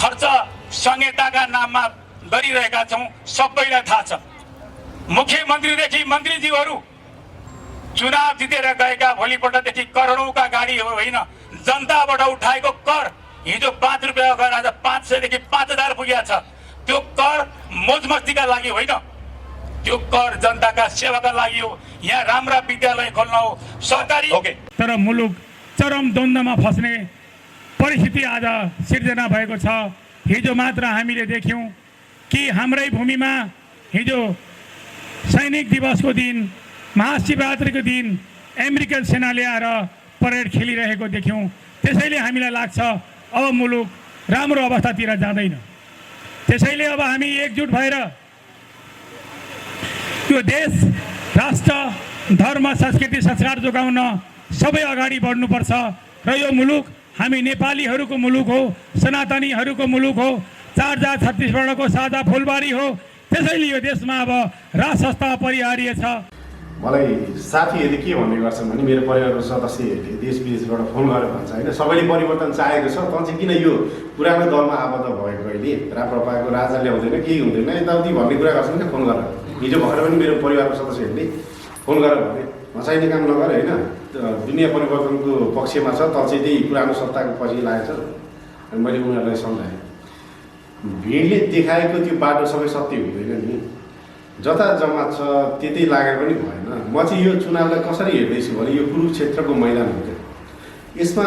खर्च संहिताका नाममा गरिरहेका छौँ, सबैलाई थाहा छ। मुख्यमन्त्रीदेखि मन्त्रीज्यूहरू चुनाव जितेर गएका भोलिपल्टदेखि करोडौँका गाडी होइन, जनताबाट उठाएको कर हिजो 5 रुपियाँ कर आज 500 देखि 5000 पुगेको छ। त्यो कर मोजमस्तीका लागि होइन, त्यो कर जनताका सेवाका लागि हो। यहाँ राम्रा विद्यालय खोल्न हो, सरकारी। तर मुलुक चरम द्वन्द्वमा फस्ने परिस्थिति आज सिर्जना भएको छ। हिजो मात्र हामीले देख्यौँ कि हाम्रै भूमिमा हिजो सैनिक दिवसको दिन, महाशिवरात्रिको दिन अमेरिकन सेनाले आएर परेड खेलिरहेको देख्यौँ। त्यसैले हामीलाई लाग्छ अब मुलुक राम्रो अवस्थातिर जाँदैन। त्यसैले अब हामी एकजुट भएर यो देश, राष्ट्र, धर्म, संस्कृति, संस्कार जोगाउन सबै अगाडि बढ्नुपर्छ। र यो मुलुक हामी नेपालीहरूको मुलुक हो, सनातनीहरूको मुलुक हो, 4 जात 36 वर्णको साझा फुलबारी हो। त्यसैले यो देशमा अब राज संस्था अपरिहार्य छ। मलाई साथीहरूले के भन्ने गर्छन् भने मेरो परिवारको सदस्यहरूले देश विदेशबाट फोन गरेर भन्छ होइन, सबैले परिवर्तन चाहेको छ, त चाहिँ किन यो पुरानो दलमा आबद्ध भएको अहिले राप्रपाको राजा ल्याउँदैन, केही हुँदैन यताउति भन्ने कुरा गर्छन् क्या फोन गरेर। हिजो भर्खर पनि मेरो परिवारको सदस्यहरूले फोन गरेर भने हँसाइने काम नगर होइन, दुनियाँ परिवर्तनको पक्षमा छ, त चाहिँ त्यही पुरानो सत्ताको पछि लागेको छ। अनि मैले उनीहरूलाई सम्झाएँ, भिडले देखाएको त्यो बाटो सबै सत्य हुँदैन नि, जता जम्मा छ त्यतै लागेर पनि भएन। म चाहिँ यो चुनावलाई कसरी हेर्दैछु भने यो कुरुक्षेत्रको मैदान हो क्या, यसमा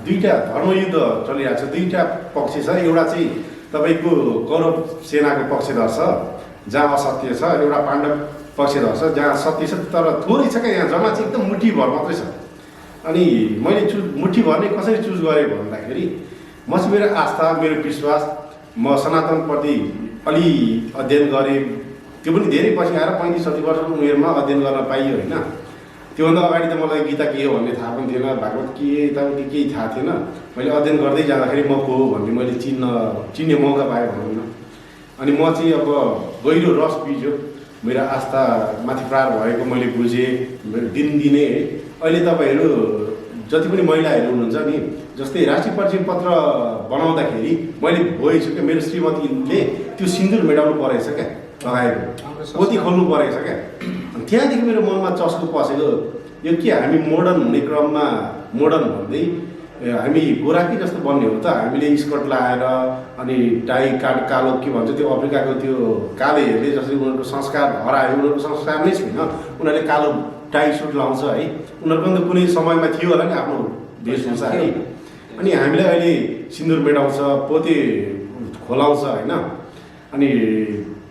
दुईवटा धर्मयुद्ध चलिरहेको छ, दुईवटा पक्ष छ। एउटा चाहिँ तपाईँको कौरव सेनाको पक्षधर छ जहाँ असत्य छ, एउटा पाण्डव पक्षधर छ जहाँ सत्य छ, तर थोरै छ क्या, यहाँ जम्मा चाहिँ एकदम मुठीभर मात्रै छ। अनि मैले मुठीभर नै कसरी चुज गरेँ भन्दाखेरि म चाहिँ मेरो आस्था, मेरो विश्वास, म सनातनप्रति अलि अध्ययन गरेँ। त्यो पनि धेरै पछि आएर 35-36 वर्षको उमेरमा अध्ययन गर्न पाइयो होइन। त्योभन्दा अगाडि त मलाई गीता के हो भन्ने थाहा पनि थिएन, भागवत के यताउति केही थाहा थिएन। मैले अध्ययन गर्दै जाँदाखेरि म को हो भन्ने मैले चिन्ने मौका पाएँ भनौँ न। अनि म चाहिँ अब गहिरो रस बिज्यो, मेरो आस्था माथि प्रहार भएको मैले बुझेँ दिनदिनै। अहिले तपाईँहरू जति पनि महिलाहरू हुनुहुन्छ नि, जस्तै राष्ट्रिय परिचय पत्र बनाउँदाखेरि मैले भोगेछु क्या, मेरो श्रीमतीले त्यो सिन्दुर मेटाउनु परेछ क्या, लगाएको पोती खोल्नु परेछ क्या। त्यहाँदेखि मेरो मनमा चस्को पसेको, यो के हामी मोडर्न हुने क्रममा मोडर्न भन्दै हामी गोराकी जस्तो बन्ने हो त। हामीले स्कर्ट लगाएर अनि टाई कालो के भन्छ त्यो अफ्रिकाको त्यो कालेहरूले जसरी उनीहरूको संस्कार हरायो, उनीहरूको संस्कार नै छैन। उनीहरूले कालो टाई सुट लाउँछ है, उनीहरूको त कुनै समयमा थियो होला नि आफ्नो वेशभूषा है। अनि हामीलाई अहिले सिन्दुर मेटाउँछ, पोते खोलाउँछ होइन। अनि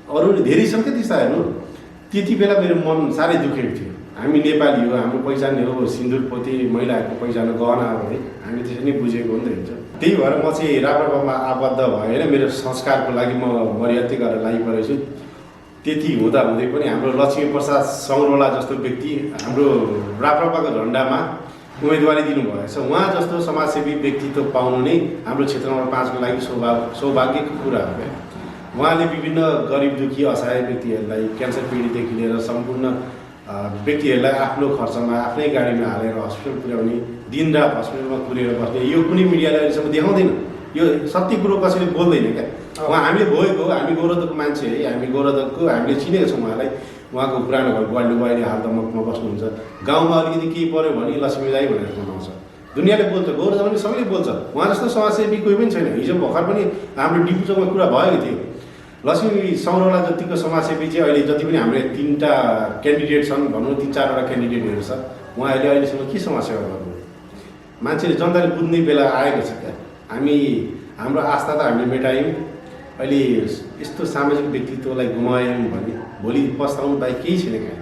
अरू धेरै छन् क्या त्यस्ताहरू। त्यति बेला मेरो मन साह्रै दुखेको थियो। हामी नेपाली हो, हाम्रो पहिचान हो सिन्दुर पोते, महिलाहरूको पहिचान गहना हो है, हामी त्यसरी नै बुझेको हो नि त हुन्छ। त्यही भएर म चाहिँ राप्रपामा आबद्ध भएर मेरो संस्कारको लागि म मर्यादा गरेर लागिपरेको छु। त्यति हुँदाहुँदै पनि हाम्रो लक्ष्मीप्रसाद सङ्ग्रौला जस्तो व्यक्ति हाम्रो राप्रपाको झन्डामा उम्मेदवारी दिनुभएको छ। उहाँ जस्तो समाजसेवी व्यक्तित्व पाउनु नै हाम्रो क्षेत्र नम्बर 5 को लागि सौभाग्यको कुरा हो क्या। उहाँले विभिन्न गरिब दुखी असहाय व्यक्तिहरूलाई, क्यान्सर पीडितदेखि लिएर सम्पूर्ण व्यक्तिहरूलाई आफ्नो खर्चमा आफ्नै गाडीमा हालेर हस्पिटल पुर्याउने, दिनरात हस्पिटलमा कुरेर बस्ने, यो कुनै मिडियाले अहिलेसम्म देखाउँदैन। यो सत्य कुरो कसैले बोल्दैन क्या। उहाँ हामीले भोगेको, हामी गौरवको मान्छे है, हामी गौरवको हामीले चिनेको छौँ उहाँलाई। उहाँको पुरानो घर ग्वाल्डुबा अहिले हालदमकमा बस्नुहुन्छ। गाउँमा अलिकति केही पऱ्यो भने लक्ष्मी दाई भनेर मनाउँछ, दुनियाँले बोल्छ, गौरव पनि सबैले बोल्छ। उहाँ जस्तो समाजसेवी कोही पनि छैन। हिजो भर्खर पनि हाम्रो डिपु चौकमा कुरा भएको थियो, लक्ष्मी सङ्ग्रौला जतिको समाजसेवी चाहिँ अहिले जति पनि हाम्रो 3टा क्यान्डिडेट छन् भनौँ, 3-4वटा क्यान्डिडेटहरू छ, उहाँहरूले अहिलेसम्म के समाजसेवा गर्नु? मान्छेले जनताले बुझ्ने बेला आएको छ क्या। हाम्रो आस्था त हामीले मेटायौँ, अहिले यस्तो सामाजिक व्यक्तित्वलाई गुमायौँ भने भोलि पस्ताउनु बाहेक केही छैन क्या।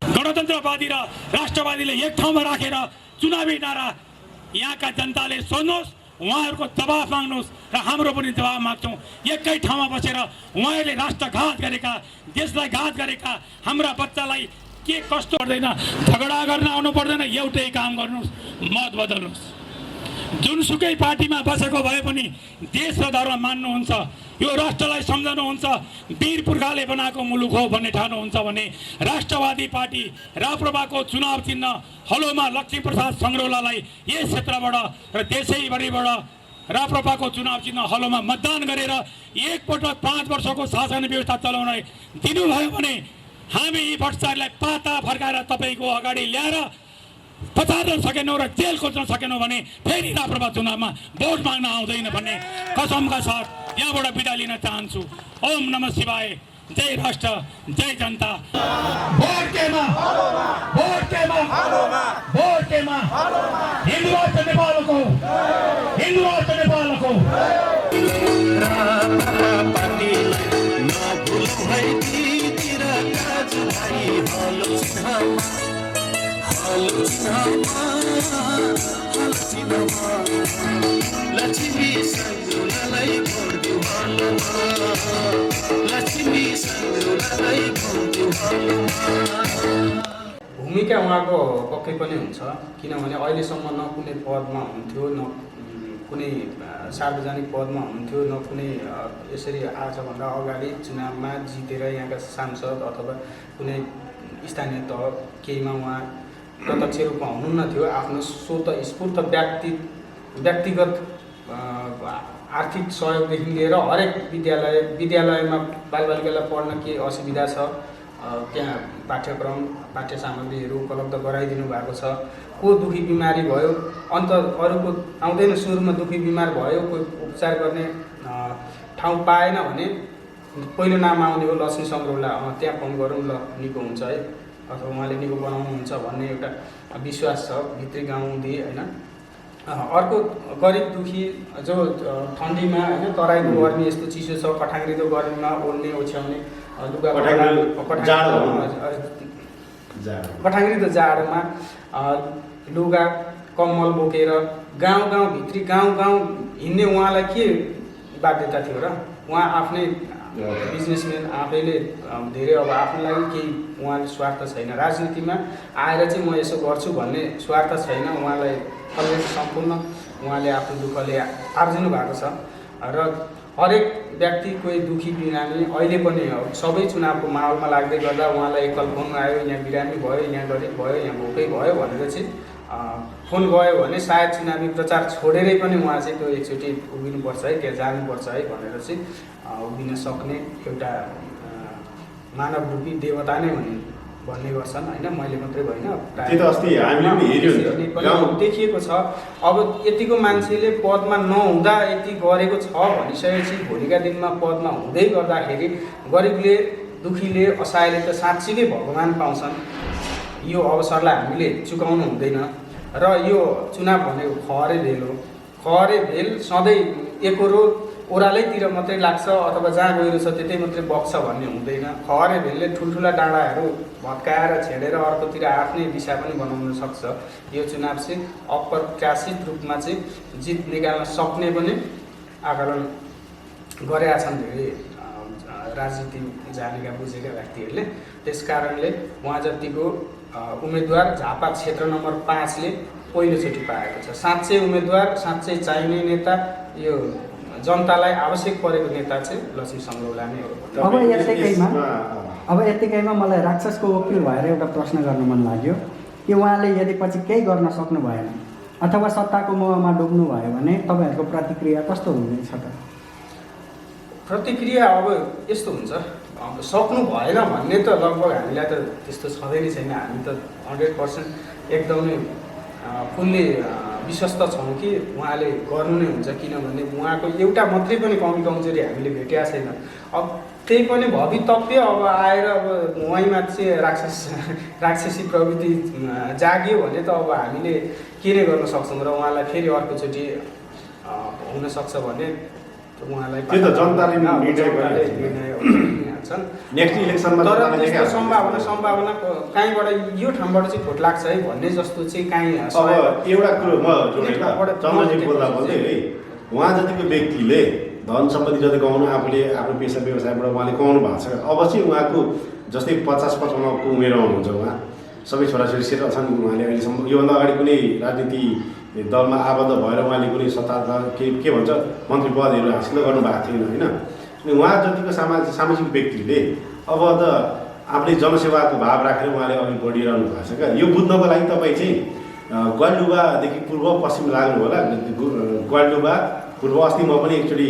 गणतन्त्रवादी र राष्ट्रवादीले एक ठाउँमा राखेर चुनावी नारा यहाँका जनताले सोध्नुहोस्, उहाँहरूको जवाफ माग्नुहोस् र हाम्रो पनि जवाफ माग्छौँ। एकै ठाउँमा बसेर उहाँहरूले राष्ट्रघात गरेका, देशलाई घात गरेका हाम्रा बच्चालाई के कष्ट पर्दैन, झगडा गर्न आउनु पर्दैन, एउटै काम गर्नुहोस्, मत बदल्नुहोस्। जुनसुकै पार्टीमा बसेको भए पनि देश र धर्म मान्नुहुन्छ, यो राष्ट्रलाई सम्झनुहुन्छ, वीर पुर्खाले बनाएको मुलुक हो भन्ने ठान्नुहुन्छ भने राष्ट्रवादी पार्टी राप्रपाको चुनाव चिन्ह हलोमा लक्ष्मीप्रसाद सङ्ग्रौलालाई यस क्षेत्रबाट र देशैभरिबाट राप्रपाको चुनाव चिन्ह हलोमा मतदान गरेर एकपटक 5 वर्षको शासन व्यवस्था चलाउन दिनुभयो भने हामी यी भ्रष्टाचारीलाई पाता फर्काएर तपाईँको अगाडि ल्याएर पचार्न सकेनौँ र जेल खोज्न सकेनौँ भने फेरि राप्रपा चुनावमा भोट माग्न आउँदैन भन्ने कसमका साथ यहाँबाट बिदा लिन चाहन्छु। ओम नमः शिवाय। जय राष्ट्र, जय जनता। भोट केमा हिन्दू राष्ट्र नेपालको भूमिका उहाँको पक्कै पनि हुन्छ, किनभने अहिलेसम्म न कुनै पदमा हुन्थ्यो, न कुनै सार्वजनिक पदमा हुन्थ्यो, न कुनै यसरी आजभन्दा अगाडि चुनावमा जितेर यहाँका सांसद अथवा कुनै स्थानीय तह केहीमा उहाँ प्रत्यक्ष रूपमा हुनुहुन्न थियो। आफ्नो स्वतस्फूर्त व्यक्तिगत आर्थिक सहयोगदेखि लिएर हरेक विद्यालयमा बालबालिकालाई पढ्न के असुविधा छ त्यहाँ पाठ्यक्रम पाठ्य सामग्रीहरू उपलब्ध गराइदिनु भएको छ। को दुखी बिमारी भयो, अन्त अरूको आउँदैन, सुरुमा दुखी बिमार भयो, कोही उपचार गर्ने ठाउँ पाएन भने पहिलो नाम आउने हो लक्ष्मी सङ्ग्रौला, त्यहाँ फोन गरौँ ल निको हुन्छ है, अथवा उहाँले निको बनाउनुहुन्छ भन्ने एउटा विश्वास छ भित्री गाउँदी होइन। अर्को गरिब दुखी जो ठन्डीमा होइन, तराईको गर्मी यस्तो चिसो छ, कठाङ्ग्रिदो गर्मीमा ओढ्ने ओछ्याउने लुगा कठाङ्ग्रिदो जाडोमा लुगा कम्मल बोकेर भित्री गाउँ हिँड्ने उहाँलाई के बाध्यता थियो र? उहाँ आफ्नै बिजनेसम्यान, आफैले धेरै अब आफ्नो लागि केही उहाँले स्वार्थ छैन, राजनीतिमा आएर चाहिँ म यसो गर्छु भन्ने स्वार्थ छैन उहाँलाई। सम्पूर्ण उहाँले आफ्नो दुःखले आर्जिनु भएको छ र हरेक व्यक्ति कोही दुखी बिरामी अहिले पनि सबै चुनावको माहौलमा लाग्दै गर्दा उहाँलाई एकल फोन आयो, यहाँ बिरामी भयो, यहाँ गरिब भयो, यहाँ भोकै भयो भनेर चाहिँ फोन गयो भने सायद चुनावी प्रचार छोडेरै पनि उहाँ चाहिँ त्यो एकचोटि उभिनुपर्छ है, त्यहाँ जानुपर्छ है भनेर चाहिँ उभिन सक्ने एउटा मानव रूपी देवता नै भन्ने गर्छन् होइन। मैले मात्रै होइन, देखिएको छ। अब यतिको मान्छेले पदमा नहुँदा यति गरेको छ भनिसकेपछि भोलिका दिनमा पदमा हुँदै गर्दाखेरि गरिबले दुखीले असहायले त साँच्चीकै भगवान् पाउँछन्। यो अवसरलाई हामीले चुकाउनु हुँदैन र यो चुनाव भनेको खहरे भेल हो। खहरे भेल सधैँ एकरो ओह्रालैतिर मात्रै लाग्छ अथवा जहाँ गहिरो छ त्यतै मात्रै बग्छ भन्ने हुँदैन। खहरे भेलले ठुल्ठुला डाँडाहरू भत्काएर छेडेर अर्कोतिर आफ्नै दिशा पनि बनाउन सक्छ। यो चुनाव चाहिँ अप्रत्याशित रूपमा चाहिँ जित निकाल्न सक्ने पनि आकलन गरेका छन् धेरै राजनीति जानेका बुझेका व्यक्तिहरूले। त्यस कारणले उहाँ जतिको उम्मेदवार झापा क्षेत्र नम्बर 5ले पहिलोचोटि पाएको छ। साँच्चै उम्मेदवार, साँच्चै चाहिने नेता, यो जनतालाई आवश्यक परेको नेता चाहिँ लक्ष्मी सङ्ग्रौला नै हो। अब यतिकैमा मलाई राक्षसको वकिल भएर एउटा प्रश्न गर्न मन लाग्यो कि उहाँले यदि पछि केही गर्न सक्नु भएन अथवा सत्ताको मोहमा डुब्नु भयो भने तपाईँहरूको प्रतिक्रिया कस्तो हुनेछ त? प्रतिक्रिया अब यस्तो हुन्छ, अब सक्नु भएन भन्ने त लगभग हामीलाई त त्यस्तो छँदै नै छैन। हामी त 100% एकदमै फुल्ली विश्वस्त छौँ कि उहाँले गर्नु नै हुन्छ, किनभने उहाँको एउटा मात्रै पनि कमी कमजोरी हामीले भेटेका छैन। अब त्यही पनि भवितव्य अब आएर अब उहाँमा चाहिँ राक्षसी प्रवृत्ति जाग्यो भने त अब हामीले के नै गर्न सक्छौँ र उहाँलाई फेरि अर्कोचोटि हुनसक्छ भने उहाँलाई नेक्स्ट इलेक्सनमा तर त्यस्तो सम्भावना कहीँबाट यो ठाउँबाट चाहिँ भोट लाग्छ है भन्ने जस्तो चाहिँ कहीँ। अब एउटा कुरो म जोडेँ चन्द्रजी बोल्दै है, उहाँ जतिको व्यक्तिले धन सम्पत्ति जति कमाउनु आफूले आफ्नो पेसा व्यवसायबाट उहाँले कमाउनु भएको छ। अब चाहिँ उहाँको जस्तै 50-55 को उमेर हुनुहुन्छ, उहाँ सबै छोराछोरी सेटल छन्। उहाँले अहिलेसम्म योभन्दा अगाडि कुनै राजनीति दलमा आबद्ध भएर उहाँले कुनै सत्ता के भन्छ मन्त्री पदहरू हासिल गर्नु भएको थिएन होइन। अनि उहाँ जतिको सामाजिक व्यक्तिले अब त आफूले जनसेवाको भाव राखेर उहाँले अघि बढिरहनु भएको छ क्या। यो बुझ्नको लागि तपाईँ चाहिँ गलडुबादेखि पूर्व पश्चिम लाग्नु होला। गलडुबा पूर्व अस्ति म पनि एकचोटि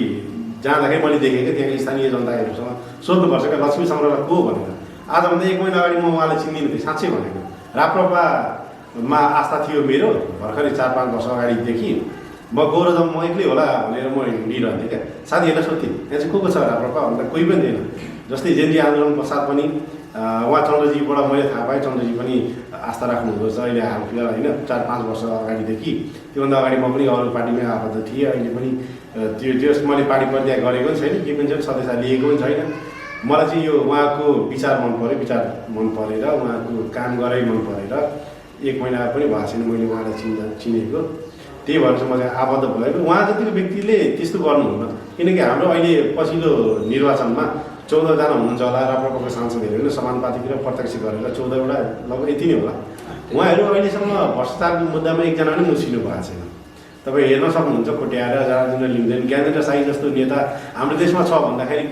जाँदाखेरि मैले देखेँ कि त्यहाँको स्थानीय जनताहरूसँग सोध्नुपर्छ क्या लक्ष्मी सङ्ग्रहालय को भनेर। आजभन्दा 1 महिना अगाडि म उहाँलाई चिन्दिनँ थिएँ, साँच्चै भनेको। राप्रपामा आस्था थियो मेरो भर्खरै 4-5 वर्ष अगाडिदेखि। म गएर जब म एक्लै होला भनेर म हिँडिरहन्थेँ क्या। साथीहरूलाई सोध्थेँ त्यहाँ चाहिँ को छ राप्रपा भन्दा कोही पनि थिएन। जस्तै जेन्जी आन्दोलन पश्चात पनि उहाँ चन्द्रजीबाट मैले थाहा पाएँ, चन्द्रजी पनि आस्था राख्नुहुँदो रहेछ अहिले हाल फिलहाल होइन, 4-5 वर्ष अगाडिदेखि। त्योभन्दा अगाडि म पनि अरू पार्टीमै आबद्ध थिएँ। अहिले पनि त्यो मैले पार्टी परित्याग गरेको पनि छैन, के पनि छैन, सदस्य लिएको पनि छैन। मलाई चाहिँ यो उहाँको विचार मन परेर उहाँको काम गराइ मन परेर 1 महिना पनि भएको छैन मैले उहाँलाई चिनेको। त्यही भएर चाहिँ म चाहिँ आबद्ध भएको। उहाँ जतिको व्यक्तिले त्यस्तो गर्नुहुन्न, किनकि हाम्रो अहिले पछिल्लो निर्वाचनमा 14 जना हुनुहुन्छ होला राप्रपाको सांसदहरू होइन, समानुपातिक र प्रत्यक्ष गरेर 14 वटा लगभग यति नै होला। उहाँहरू अहिलेसम्म भ्रष्टाचारको मुद्दामा एकजना पनि मुछिनु भएको छैन। तपाईँ हेर्न सक्नुहुन्छ कोट्याएर राजेन्द्र लिम्देन, ज्ञानेन्द्र साई जस्तो नेता हाम्रो देशमा छ भन्दाखेरि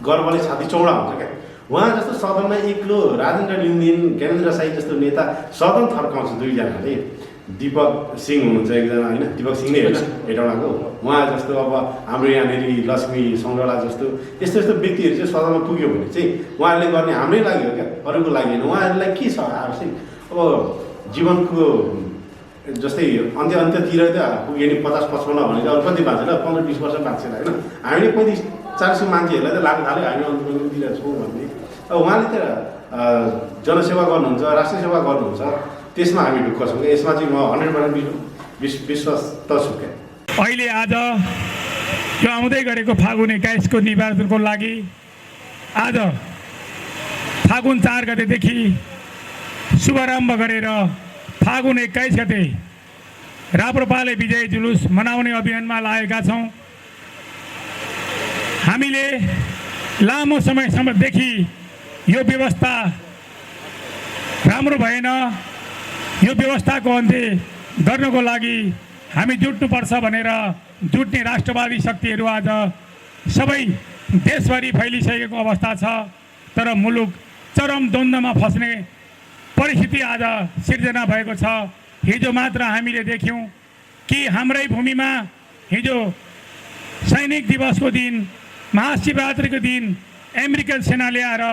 गर्वले छाती चौडा हुन्छ क्या। उहाँ जस्तो सदनमा एक्लो राजेन्द्र लिम्देन, ज्ञानेन्द्र साई जस्तो नेता सदन थर्काउँछ 2 जनाले। दीपक सिंह हुनुहुन्छ एकजना होइन, दीपक सिंह नै होइन हेटौँडाको, उहाँ जस्तो अब हाम्रो यहाँनिर लक्ष्मी सङ्ग्रहालय जस्तो यस्तो व्यक्तिहरू चाहिँ सदनमा पुग्यो भने चाहिँ उहाँहरूले गर्ने हाम्रै लागि हो क्या, अरूको लागि होइन। उहाँहरूलाई के छ आवश्यक अब जीवनको जस्तै अन्त्यतिर त पुग्यो नि 50-55 भनेर अरू कति बाँच्छ ल, 15-20 वर्ष बाँच्छ होइन। हामीले 35-40 मान्छेहरूलाई त लाग्नु थाल्यो हामी अन्त्यतिर छौँ भन्ने। अब उहाँले त जनसेवा गर्नुहुन्छ, राष्ट्र सेवा गर्नुहुन्छ, त्यसमा हामी ढुक्क छौँ क्या। यसमा चाहिँ म 100% विश्वस्त छु क्या। अहिले आज यो आउँदै गरेको फागुन 21को निर्वाचनको लागि आज फागुन 4 गतेदेखि शुभारम्भ गरेर फागुन 21 गते राप्रपाले विजय जुलुस मनाउने अभियानमा लागेका छौँ। हामीले लामो समयसम्मदेखि यो व्यवस्था राम्रो भएन, यो व्यवस्थाको अन्त्य गर्नको लागि हामी जुट्नुपर्छ भनेर जुट्ने राष्ट्रवादी शक्तिहरू आज सबै देशभरि फैलिसकेको अवस्था छ। तर मुलुक चरम द्वन्द्वमा फस्ने परिस्थिति आज सिर्जना भएको छ। हिजो मात्र हामीले देख्यौँ कि हाम्रै भूमिमा हिजो सैनिक दिवसको दिन, महाशिवरात्रिको दिन अमेरिकन सेनाले आएर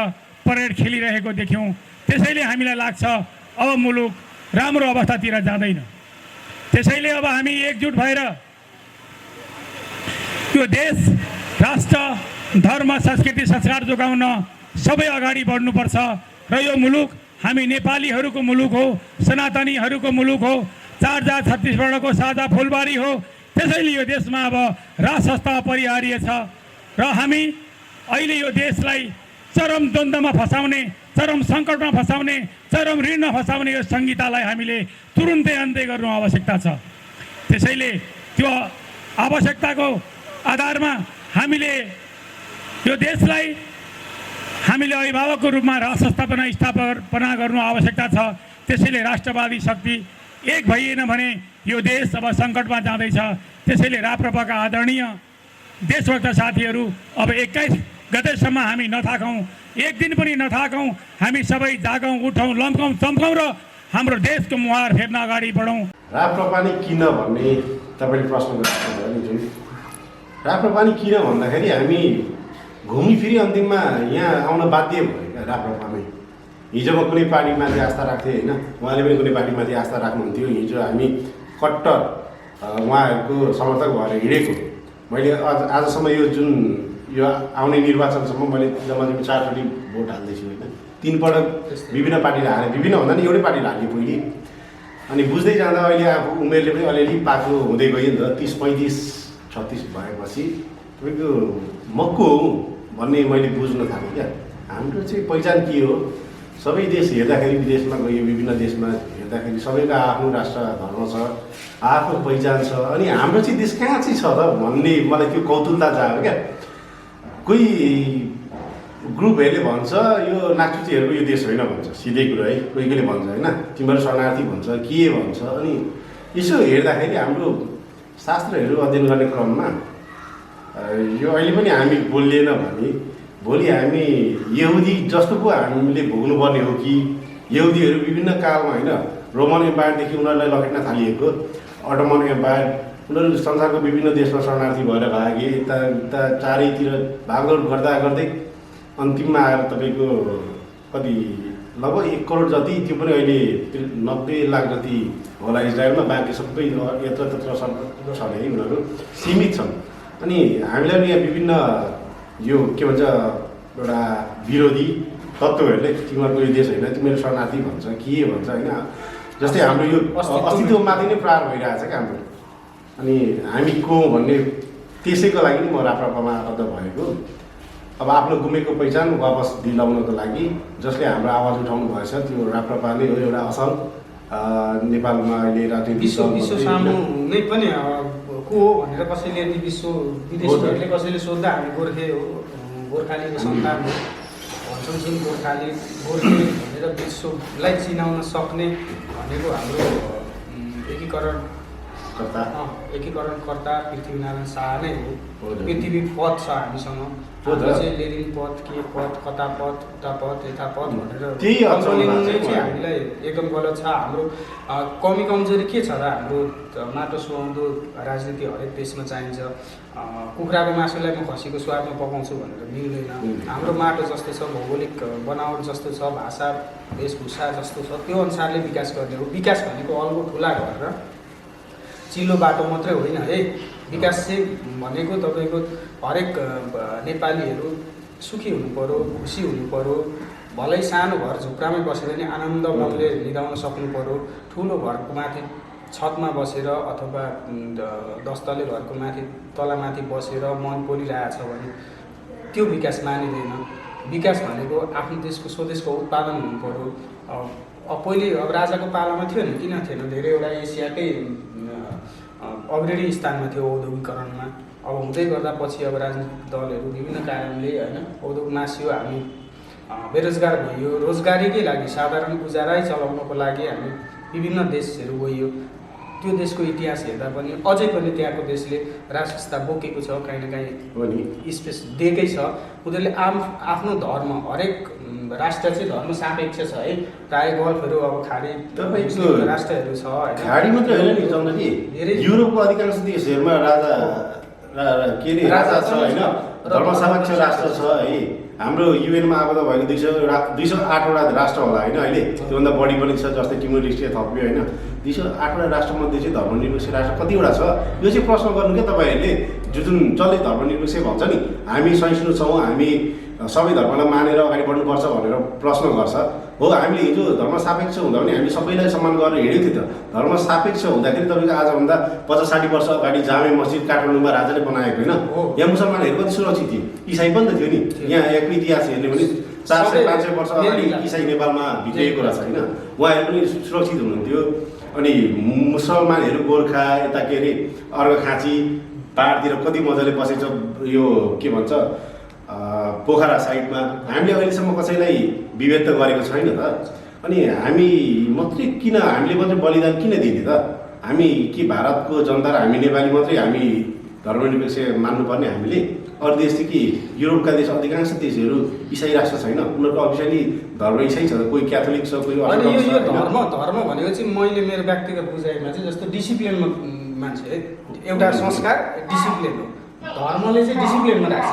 परेड खेलिरहेको देख्यौँ। त्यसैले हामीलाई लाग्छ अब मुलुक राम्रो अवस्थातिर जाँदैन। त्यसैले अब हामी एकजुट भएर यो देश, राष्ट्र, धर्म, संस्कृति, संस्कार जोगाउन सबै अगाडि बढ्नुपर्छ। र यो मुलुक हामी नेपालीहरूको मुलुक हो, सनातनीहरूको मुलुक हो, 4 जात छत्तीसगढको साझा फुलबारी हो। त्यसैले यो देशमा अब राजसंस्था अपरिहार्य छ र हामी अहिले यो देशलाई चरम द्वन्द्वमा फसाउने, चरम सङ्कटमा फसाउने, चरम ऋणमा फसाउने यो संहितालाई हामीले तुरुन्तै अन्त्य गर्नु आवश्यकता छ। त्यसैले त्यो आवश्यकताको आधारमा हामीले यो देशलाई हामीले अभिभावकको रूपमा राष्ट्र स्थापना गर्नु आवश्यकता छ। त्यसैले राष्ट्रवादी शक्ति एक भइएन भने यो देश अब सङ्कटमा जाँदैछ। त्यसैले राप्रपाका आदरणीय देशभक्त साथीहरू अब 21 गतेसम्म हामी नथाकौँ, एक दिन पनि नथाकौँ। हामी सबै जागौँ, उठौँ, लम्कौँ, चम्कौँ र हाम्रो देशको मुहार फेर्न अगाडि बढौँ। राप्रपा नै किन भन्ने तपाईँले प्रश्न गर्नुभयो नि, जुन राप्रपा नै किन भन्दाखेरि हामी घुमिफिरी अन्तिममा यहाँ आउन बाध्य भयो क्या राप्रपामै। हिजो म कुनै पार्टीमाथि आस्था राख्थेँ होइन, उहाँले पनि कुनै पार्टीमाथि आस्था राख्नुहुन्थ्यो। हिजो हामी कट्टर उहाँहरूको समर्थक भएर हिँडेको। मैले आजसम्म यो आउने निर्वाचनसम्म मैले जम्मा 4 चोटि भोट हाल्दैछु होइन। 3 पटक विभिन्न पार्टीले हालेँ, विभिन्न भन्दा नि एउटै पार्टीले हालेँ पहिले। अनि बुझ्दै जाँदा अहिले आफू उमेरले पनि अलिअलि पाक्लो हुँदै गयो नि त। 30, 35, 36 भएपछि तपाईँको म को हो भन्ने मैले बुझ्न थालेँ क्या। हाम्रो चाहिँ पहिचान के हो? सबै देश हेर्दाखेरि, विदेशमा गयो विभिन्न देशमा हेर्दाखेरि सबैको आफ्नो राष्ट्र धर्म छ, आफ्नो पहिचान छ। अनि हाम्रो चाहिँ देश कहाँ चाहिँ छ त भन्ने मलाई त्यो कौतुकता जाग्यो क्या। कोही ग्रुपहरूले भन्छ यो नागचुचीहरूको यो देश होइन भन्छ, सिधै कुरो है। कोही कोहीले भन्छ होइन तिमीहरू शरणार्थी भन्छ, के भन्छ। अनि यसो हेर्दाखेरि हाम्रो शास्त्रहरू अध्ययन गर्ने क्रममा यो अहिले पनि हामी बोलिएन भने भोलि हामी यहुदी जस्तो पो हामीले भोग्नुपर्ने हो कि? यहुदीहरू विभिन्न कालमा होइन, रोमन एम्पायरदेखि उनीहरूलाई लखेट्न थालिएको, अटोमन एम्पायर, उनीहरू संसारको विभिन्न देशमा शरणार्थी भएर भागे, यता चारैतिर भागदौड गर्दा गर्दै अन्तिममा आएर तपाईँको कति लगभग 1 करोड जति, त्यो पनि अहिले 90 लाख जति होला इजरायलमा, बाँकी सबै यत्र तत्र छ है, उनीहरू सीमित छन्। अनि हामीलाई पनि यहाँ विभिन्न यो के भन्छ एउटा विरोधी तत्त्वहरूले तिमीहरूको यो देश होइन, तिमीहरू शरणार्थी भन्छ, के भन्छ होइन, जस्तै हाम्रो यो अस्तित्वमाथि नै प्रहार भइरहेछ क्या हाम्रो। अनि हामी को भन्ने त्यसैको लागि नि म राप्रपामा आबद्ध भएको। अब आफ्नो गुमेको पहिचान वापस दिलाउनको लागि जसले हाम्रो आवाज उठाउनु भएछ त्यो राप्रपाले हो एउटा असल नेपालमा अहिले राजनीति विश्व सामु नै पनि को हो भनेर कसैले यदि विदेशीहरूले कसैले सोद्धा हामी गोर्खे हो, गोर्खालीको सन्तान हो भन्छौँ, जुन गोर्खे भनेर विश्वलाई चिनाउन सक्ने भनेको हाम्रो एकीकरणकर्ता पृथ्वीनारायण शाह नै हो। पृथ्वी पद छ हामीसँग, चाहिँ लेनिन पद, के पद, कता पद, उता पद, यता पद भनेर चाहिँ हामीलाई एकदम गलत छ। हाम्रो कमी कमजोरी के छ र हाम्रो माटो सुहाउँदो राजनीति हरेक देशमा चाहिन्छ। कुखुराको मासुलाई म खसीको स्वादमा पकाउँछु भनेर मिल्दैन। हाम्रो माटो जस्तो छ, भौगोलिक बनावट जस्तो छ, भाषा वेशभूषा जस्तो छ, त्यो अनुसारले विकास गर्ने हो। विकास भनेको अल्गो ठुला घर र चिल्लो बाटो मात्रै होइन है। विकास चाहिँ भनेको तपाईँको हरेक नेपालीहरू सुखी हुनु पऱ्यो, खुसी हुनु पऱ्यो। भलै सानो घर झुक्रामै बसेर नि आनन्द मनले निदाउन सक्नु पऱ्यो। ठुलो घरको माथि छतमा बसेर अथवा 10 तले घरको माथि तलामाथि बसेर मन पोलिरहेछ भने त्यो विकास मानिँदैन। विकास भनेको आफ्नो देशको स्वदेशको उत्पादन हुनु पऱ्यो। पहिले अब राजाको पालामा थियो नि, किन थिएन, धेरैवटा एसियाकै अग्रणी स्थानमा थियो औद्योगिकरणमा। अब हुँदै गर्दा पछि अब राजनीतिक दलहरू विभिन्न कारणले होइन उद्योग मासियो, हामी बेरोजगार भइयो। रोजगारीकै लागि साधारण गुजारै चलाउनको लागि हामी विभिन्न देशहरू गइयो। त्यो देशको इतिहास हेर्दा पनि अझै पनि त्यहाँको देशले राजसंस्था बोकेको छ, काहीँ न काहीँ स्पेस दिएकै छ। उनीहरूले आफ्नो धर्म, हरेक राष्ट्र चाहिँ धर्म सापेक्ष छ है। प्रायः गल्फहरू अब खाडी राष्ट्रहरू छ, खाडी मात्रै होइन नि चन्द्रजी, युरोपको अधिकांश देशहरूमा राजा छ होइन, धर्म सापेक्ष राष्ट्र छ है। हाम्रो युएनमा आबद्ध भएको 208वटा राष्ट्र होला होइन अहिले, त्योभन्दा बढी पनि छ, जस्तै टिमोर लेस्टे थप्यो होइन। 208वटा राष्ट्रमध्ये चाहिँ धर्मनिरपेक्ष राष्ट्र कतिवटा छ, यो चाहिँ प्रश्न गर्नु क्या तपाईँहरूले। जुन जसले धर्मनिरपेक्ष भन्छ नि, हामी सहिष्णु छौँ, हामी सबै धर्मलाई मानेर अगाडि बढ्नुपर्छ भनेर प्रश्न गर्छ। हो, हामीले हिजो धर्म सापेक्ष हुँदा पनि हामी सबैलाई सम्मान गरेर हिँडेको थियो त। धर्म सापेक्ष हुँदाखेरि तपाईँको आजभन्दा 50-60 वर्ष अगाडि जामे मस्जिद काठमाडौँमा राजाले बनाएको होइन। यहाँ मुसलमानहरू कति सुरक्षित थिए, इसाई पनि त थियो नि। यहाँ यहाँको इतिहास हेर्ने भने 400-500 वर्ष अगाडि इसाई नेपालमा भित्रिएको रहेछ होइन, उहाँहरू पनि सुरक्षित हुनुहुन्थ्यो। अनि मुसलमानहरू गोर्खा यता के अरे अर्घाखाँची पाहाडतिर कति मजाले बसेछ, यो के भन्छ पोखरा साइडमा। हामीले अहिलेसम्म कसैलाई विभेद त गरेको छैन त। अनि हामी मात्रै किन, हामीले मात्रै बलिदान किन दिने त? हामी कि भारतको जनता र हामी नेपाली मात्रै हामी धर्मनिरपेक्ष मान्नुपर्ने? हामीले अरू देश चाहिँ कि युरोपका देश अधिकांश देशहरू इसाई राष्ट्र छैन, उनीहरूको अफिसियली धर्म इसाई छ, कोही क्याथोलिक छ, कोही अर्थोडक्स छ। धर्म भनेको चाहिँ मैले मेरो व्यक्तिगत बुझाइमा चाहिँ जस्तो डिसिप्लिनमा मान्छे है, एउटा संस्कार डिसिप्लिन हो। धर्मले चाहिँ डिसिप्लिनमा राख्छ।